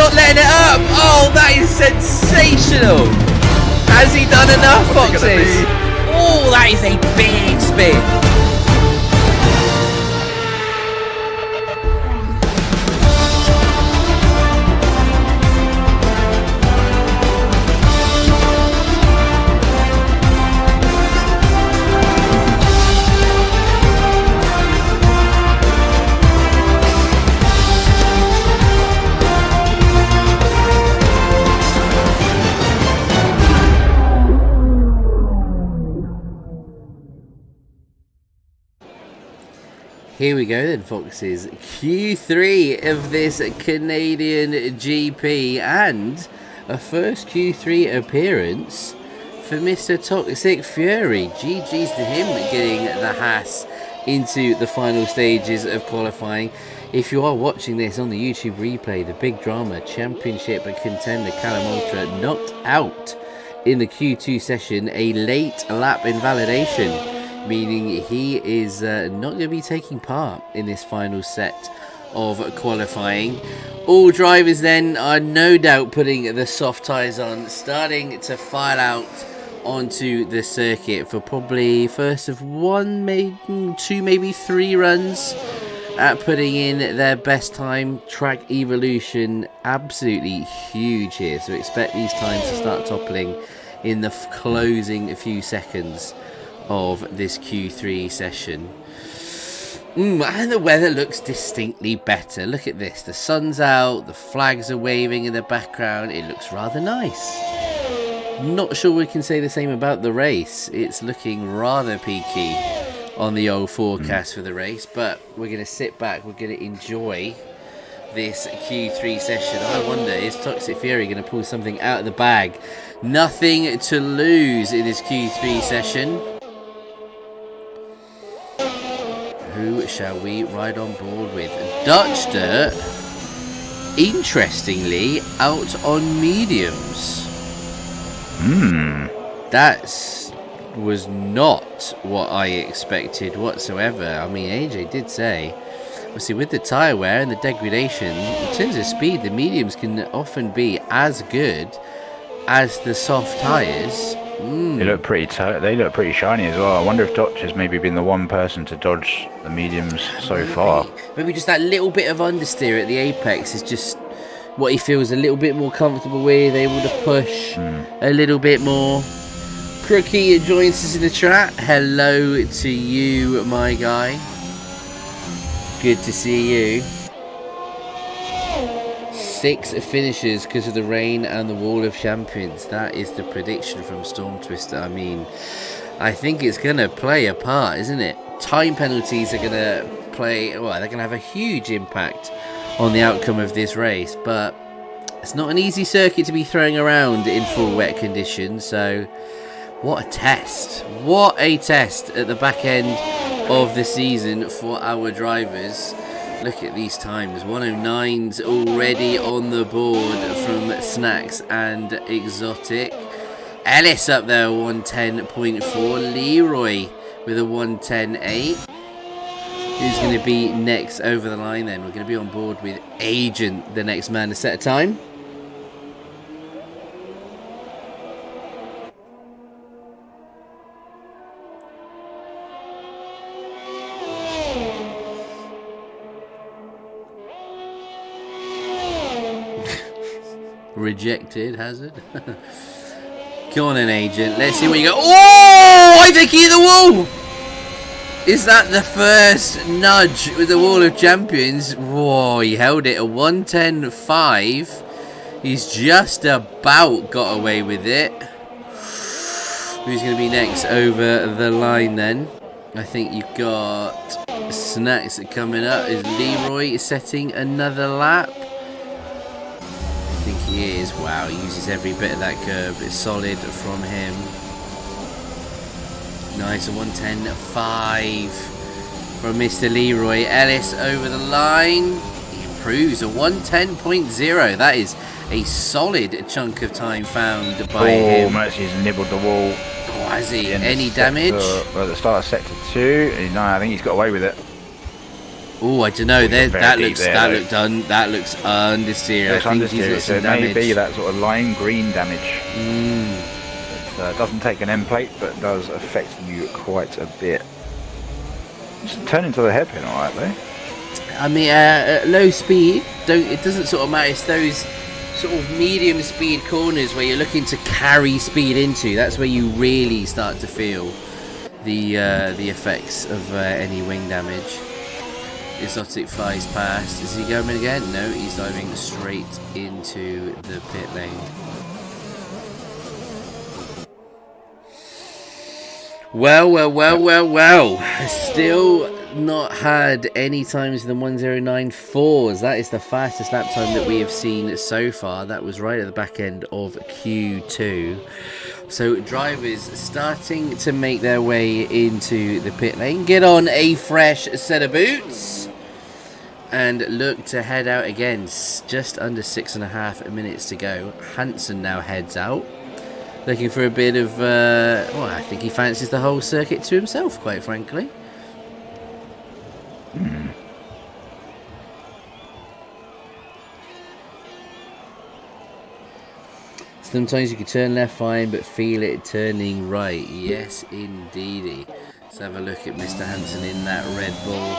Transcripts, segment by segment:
not letting it up. Oh, that is sensational. Has he done enough, Foxes? Oh, that is a big spin. Here we go then, Foxes. Q3 of this Canadian GP and a first Q3 appearance for Mr. Toxic Fury. GG's to him getting the Haas into the final stages of qualifying. If you are watching this on the YouTube replay, the big drama championship contender Callum Ultra knocked out in the Q2 session, a late lap invalidation, meaning he is not going to be taking part in this final set of qualifying. All drivers then are no doubt putting the soft tyres on, starting to file out onto the circuit for probably first of one, maybe two, maybe three runs at putting in their best time. Track evolution absolutely huge here, so expect these times to start toppling in the closing few seconds of this Q3 session. And the weather looks distinctly better. Look at this, the sun's out, the flags are waving in the background. It looks rather nice. Not sure we can say the same about the race. It's looking rather peaky on the old forecast for the race, but we're going to sit back, we're going to enjoy this Q3 session. I wonder, is Toxic Fury going to pull something out of the bag? Nothing to lose in this Q3 session. Who shall we ride on board with? Dutch Dirt, interestingly, out on mediums. That was not what I expected whatsoever. I mean, AJ did say, obviously with the tyre wear and the degradation, in terms of speed, the mediums can often be as good as the soft tyres. They look pretty they look pretty shiny as well. I wonder if Dutch has maybe been the one person to dodge the mediums so far. Maybe just that little bit of understeer at the apex is just what he feels a little bit more comfortable with, able to push a little bit more. Crookie joins us in the chat. Hello to you, my guy. Good to see you. 6 finishes because of the rain and the Wall of Champions. That is the prediction from Storm Twister. I mean, I think it's going to play a part, isn't it? Time penalties are going to play, well, they're going to have a huge impact on the outcome of this race, but it's not an easy circuit to be throwing around in full wet conditions. So what a test. What a test at the back end of the season for our drivers. Look at these times, 109's already on the board from Snacks and Exotic. Ellis up there, 110.4. Leroy with a 110.8. Who's going to be next over the line then? We're going to be on board with Agent, the next man to set a time. Rejected, Hazard. Come on then, Agent. Let's see where you go. Oh, I think he hit the wall. Is that the first nudge with the Wall of Champions? Whoa, he held it, a 110.5. He's just about got away with it. Who's going to be next over the line then? I think you've got Snacks coming up. Is Leroy setting another lap? I think he is. Wow, he uses every bit of that curb. It's solid from him. Nice, a 110.5 from Mr. Leroy. Ellis over the line. He improves, a 110.0. That is a solid chunk of time found by him. Oh, he's nibbled the wall. Oh, has he? Any damage? Well, at the start of sector 2. No, I think he's got away with it. Oh, I don't know. Very That deep looks there, that though. looked that looks understeer. Looks I think he's understeer, got so some it may damage. be that sort of lime green damage. It doesn't take an end plate, but does affect you quite a bit. Just turn into the hairpin, alright though. I mean, at low speed, it doesn't sort of matter. It's those sort of medium speed corners where you're looking to carry speed into. That's where you really start to feel the effects of any wing damage. Exotic flies past. Is he going again? No, he's diving straight into the pit lane. Well. Still not had any times than 1:09.4s. That is the fastest lap time that we have seen so far. That was right at the back end of Q2. So drivers starting to make their way into the pit lane, get on a fresh set of boots, and look to head out again. Just under 6.5 minutes to go. Hansen now heads out, looking for a bit of, well, I think he fancies the whole circuit to himself, quite frankly. Sometimes you can turn left fine, but feel it turning right. Yes, indeedy. Let's have a look at Mr. Hansen in that Red Bull.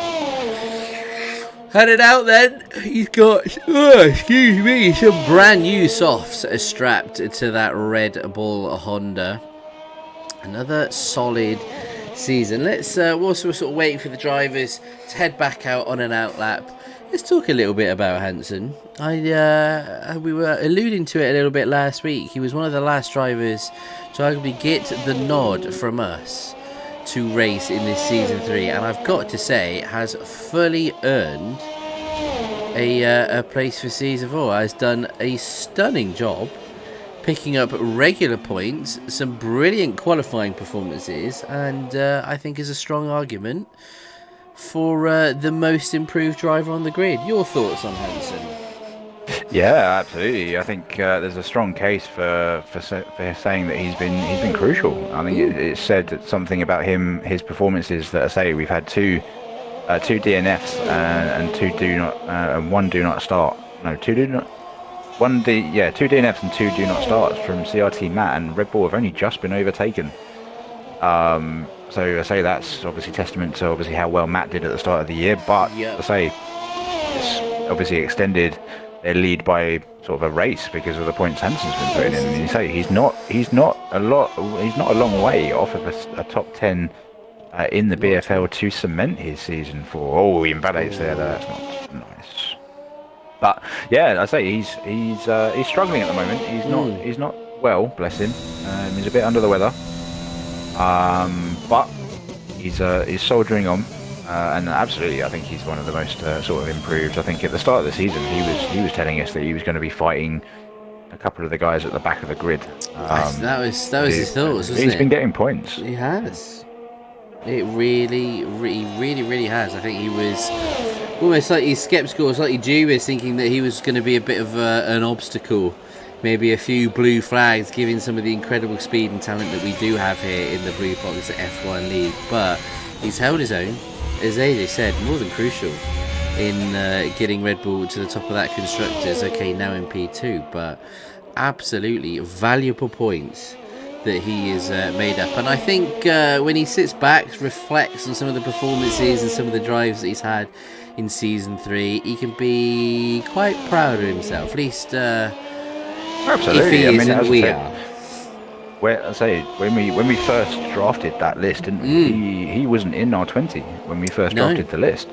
Headed out then. He's got, excuse me, some brand new softs strapped to that Red Bull Honda. Another solid season. Let's whilst we're sort of waiting for the drivers to head back out on an out lap, let's talk a little bit about Hansen. We were alluding to it a little bit last week. He was one of the last drivers to arguably get the nod from us to race in this season 3, and I've got to say has fully earned a place for season 4. Has done a stunning job picking up regular points, some brilliant qualifying performances, and I think is a strong argument for the most improved driver on the grid. Your thoughts on Hansen? Yeah, absolutely. I think there's a strong case for saying that he's been crucial. I think it said something about him, his performances, that I say we've had two DNFs and two do not start. No, two DNFs and two do not starts from CRT Matt, and Red Bull have only just been overtaken. So I say that's obviously testament to obviously how well Matt did at the start of the year, but I say it's obviously extended their lead by sort of a race because of the points Hansen's been putting in. And you say he's not a long way off of a top 10 in the BFL to cement his season 4. Oh, he invalidates there. That's not nice. But yeah, I say he's struggling at the moment. He's not well, bless him. He's a bit under the weather. But he's soldiering on. And absolutely, I think he's one of the most sort of improved. I think at the start of the season, he was telling us that he was going to be fighting a couple of the guys at the back of the grid. That was his thoughts, wasn't it? He's been getting points. He has. It really has. I think he was almost slightly sceptical, slightly dubious, thinking that he was going to be a bit of an obstacle. Maybe a few blue flags, given some of the incredible speed and talent that we do have here in the Bluefoxx F1 League. But he's held his own, as AJ said, more than crucial in getting Red Bull to the top of that Constructors. Okay, now in P2, but absolutely valuable points that he is made up. And I think when he sits back, reflects on some of the performances and some of the drives that he's had in Season 3, he can be quite proud of himself, at least absolutely. if he isn't, as we I are. When we first drafted that list, didn't we? He wasn't in our 20 when we first drafted the list.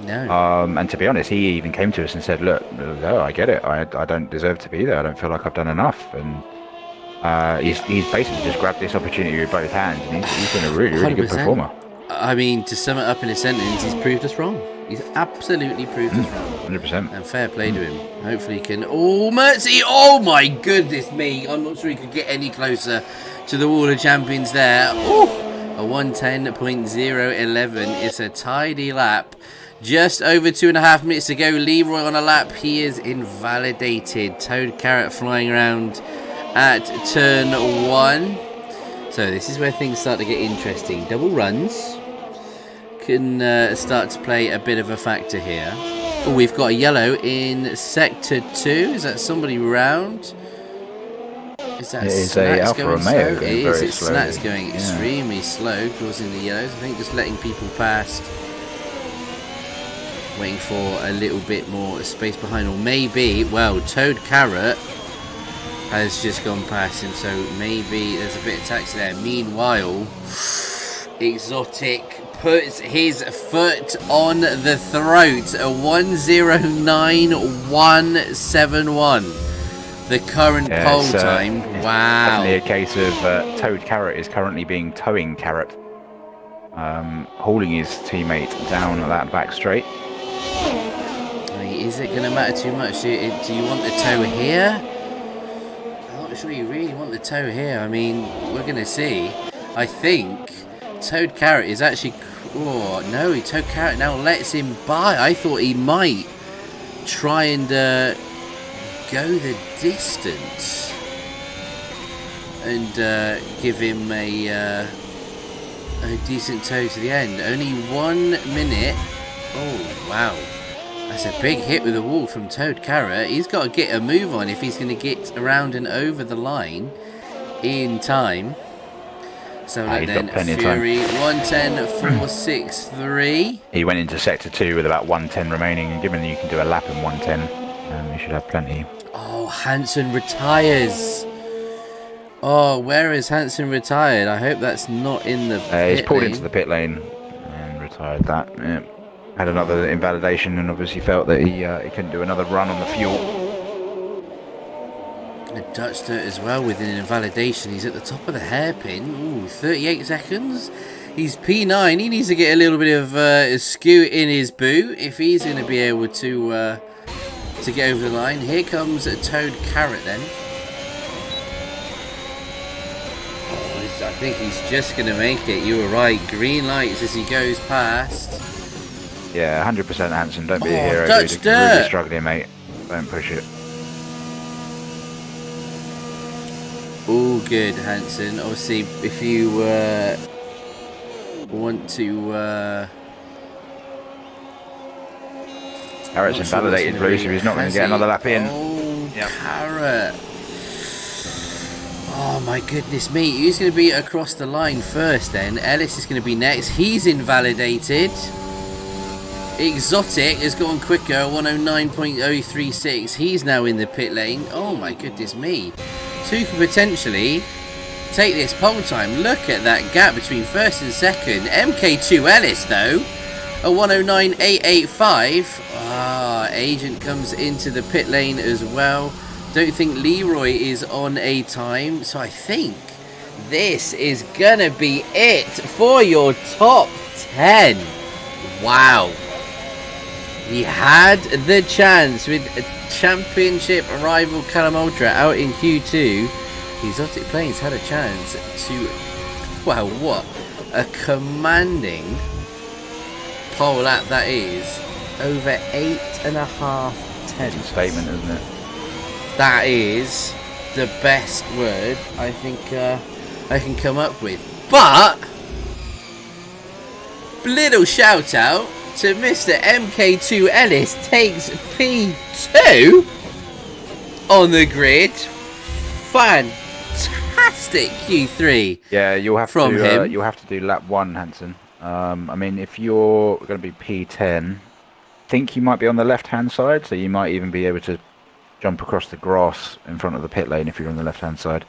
No. And to be honest, he even came to us and said, "Look, no, I get it. I don't deserve to be there. I don't feel like I've done enough." And he's basically just grabbed this opportunity with both hands, and he's been a really good performer. I mean, to sum it up in a sentence, he's proved us wrong. He's absolutely proved us wrong. 100%. And fair play to him. Hopefully he can... Oh, mercy! Oh, my goodness me! I'm not sure he could get any closer to the Wall of Champions there. Oh, a 1:10.011. It's a tidy lap. Just over 2.5 minutes to go. Leroy on a lap. He is invalidated. Toad Carrot flying around at turn 1. So this is where things start to get interesting. Double runs can start to play a bit of a factor here. Oh, we've got a yellow in sector 2. Is that somebody round? Is that Snacks going slow? It is. It's Snacks going extremely slow, causing the yellows. I think just letting people past. Waiting for a little bit more space behind. Or maybe, well, Toad Carrot has just gone past him. So maybe there's a bit of taxi there. Meanwhile, Exotic puts his foot on the throat. A 109.171. The current pole time. Wow. Definitely a case of Toad Carrot is currently being towing Carrot. Hauling his teammate down that back straight. I mean, is it going to matter too much? Do you want the tow here? I'm not sure you really want the tow here. I mean, we're going to see. I think Toad Carrot is actually... Oh, no, Toad Carrot now lets him by. I thought he might try and go the distance and give him a decent tow to the end. Only 1 minute. Oh, wow. That's a big hit with the wall from Toad Carrot. He's got to get a move on if he's going to get around and over the line in time. So look then, Fury, 110.463. He went into sector 2 with about 110 remaining, and given that you can do a lap in 110, you should have plenty. Oh, Hansen retires. Oh, where is Hansen retired? I hope that's not in the pit he's pulled lane. into the pit lane and retired that. Yeah. Had another invalidation and obviously felt that he couldn't do another run on the fuel. A Dutch Dirt as well with an invalidation. He's at the top of the hairpin. Ooh, 38 seconds. He's P9. He needs to get a little bit of a scoot in his boot if he's going to be able to get over the line. Here comes a Toad Carrot then. Oh, I think he's just going to make it. You were right. Green lights as he goes past. Yeah, 100% Hansen. Don't be a hero. Dutch dude. Dirt. Really struggling, mate. Don't push it. All good, Hansen. Obviously, if you want to... Carrot's invalidated, Blue, so he's not going to get another lap in. Oh, yep. Carrot. Oh, my goodness me. Who's going to be across the line first, then? Ellis is going to be next. He's invalidated. Exotic has gone quicker, 109.036. He's now in the pit lane. Oh, my goodness me. So you can potentially take this pole time. Look at that gap between first and second. MK2 Ellis, though, a 109.885. Agent comes into the pit lane as well. Don't think Leroy is on a time. So I think this is going to be it for your top 10. Wow. He had the chance with a championship rival Callum Ultra out in Q2. Exotic Plains had a chance to, well, what a commanding pole lap that is. Over 8.5 tenths. Statement, isn't it? That is the best word I think I can come up with. But little shout out to Mr. MK2 Ellis, takes P2 on the grid. Fantastic Q3. Yeah, you'll have from to him. you'll have to do lap 1, Hansen. I mean, if you're going to be P10, I think you might be on the left-hand side, so you might even be able to jump across the grass in front of the pit lane if you're on the left-hand side.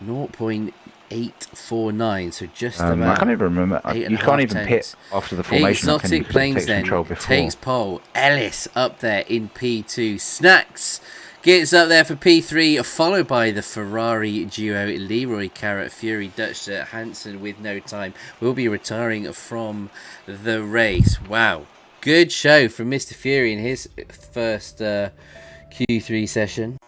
0.849, so just about. I can't even remember. You can't even pit after the formation. Exotic Plains then takes pole. Ellis up there in P2. Snacks gets up there for P3, followed by the Ferrari duo Leroy Carrot, Fury Dutch Hansen with no time. Will be retiring from the race. Wow. Good show from Mr. Fury in his first Q3 session.